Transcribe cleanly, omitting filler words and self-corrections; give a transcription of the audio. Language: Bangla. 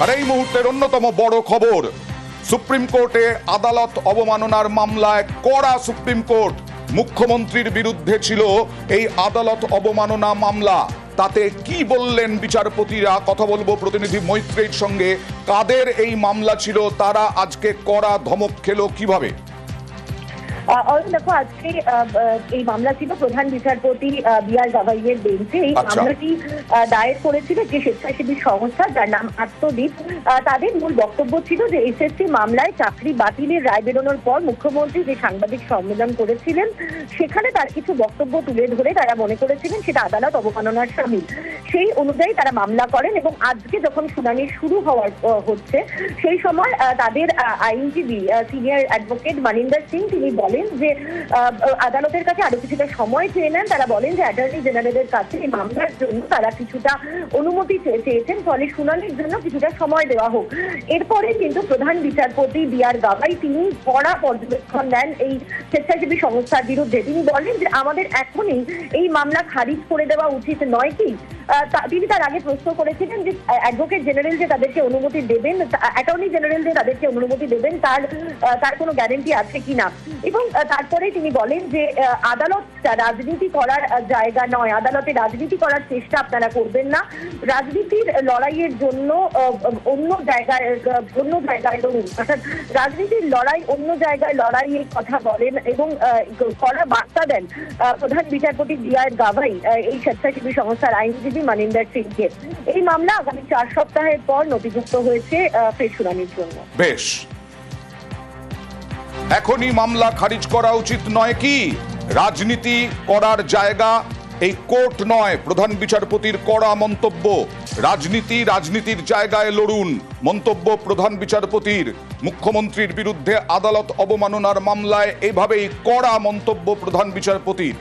আর এই মুহূর্তের অন্যতম বড় খবর, সুপ্রিম কোর্টে আদালত অবমাননার মামলায় কড়া সুপ্রিম কোর্ট। মুখ্যমন্ত্রীর বিরুদ্ধে ছিল এই আদালত অবমাননা মামলা। তাতে কি বললেন বিচারপতিরা, কথা বলবো প্রতিনিধি মৈত্রেয়ীর সঙ্গে। কাদের এই মামলা ছিল, তারা আজকে কড়া ধমক খেলো কিভাবে? দেখো, আজকে এই মামলা ছিল প্রধান বিচারপতি বি.আর. গাভাইয়ের বেঞ্চে। এই মামলাটি দায়ের করেছিল যে স্বেচ্ছাসেবী সংস্থা, যার নাম আত্মদ্বীপ। তাদের মূল বক্তব্য ছিল যে এসএসসি মামলায় চাকরি বাতিলের রায় বেরোনোর পর মুখ্যমন্ত্রী যে সাংবাদিক সম্মেলন করেছিলেন, সেখানে তার কিছু বক্তব্য তুলে ধরে তারা মনে করেছিলেন সেটা আদালত অবমাননার শামিল। সেই অনুযায়ী তারা মামলা করেন এবং আজকে যখন শুনানি শুরু হচ্ছে, সেই সময় তাদের আইনজীবী সিনিয়র অ্যাডভোকেট মানিন্দর সিং তিনি বলেন যে আদালতের কাছে আরো কিছুটা সময় চেয়ে নেন। তারা বলেন যে অ্যাটর্নি জেনারেলের কাছে এই মামলার জন্য তারা কিছুটা অনুমতি চেয়েছেন, ফলে শুনানির জন্য কিছুটা সময় দেওয়া হোক। এরপরে কিন্তু প্রধান বিচারপতি বি.আর. গাভাই তিনি কড়া পর্যবেক্ষণ দেন এই স্বেচ্ছাসেবী সংস্থার বিরুদ্ধে। তিনি বলেন যে আমাদের এখনই এই মামলা খারিজ করে দেওয়া উচিত নয় কি? তিনি তার আগে প্রশ্ন করেছিলেন যে অ্যাডভোকেট জেনারেল যে তাদেরকে অনুমতি দেবেন, অ্যাটর্নি জেনারেল যে তাদেরকে অনুমতি দেবেন, তার কোনো গ্যারেন্টি আছে কিনা। এবং তারপরে তিনি বলেন যে আদালত রাজনীতি করার জায়গা নয়, আদালতে রাজনীতি করার চেষ্টা আপনারা করবেন না। রাজনীতির লড়াইয়ের জন্য অন্য জায়গায় লড়ুন, অর্থাৎ রাজনীতির লড়াই অন্য জায়গায় লড়াইয়ের কথা বলেন এবং কড়া বার্তা দেন প্রধান বিচারপতি বি.আর. গাভাই এই স্বেচ্ছাসেবী সংস্থার আইনজীবী মানিন্দর সিংকে। এই মামলা আগামী 4 সপ্তাহের পর নথিভুক্ত হয়েছে ফের শুনানির জন্য। বেশ, এখনই মামলা খারিজ করা উচিত নয় কি? রাজনীতি করার জায়গা এই কোর্ট নয়, প্রধান বিচারপতির কড়া মন্তব্য। রাজনীতির জায়গায় লড়ুন, মন্তব্য প্রধান বিচারপতির। মুখ্যমন্ত্রীর বিরুদ্ধে আদালত অবমাননার মামলায় এভাবেই কড়া মন্তব্য প্রধান বিচারপতির।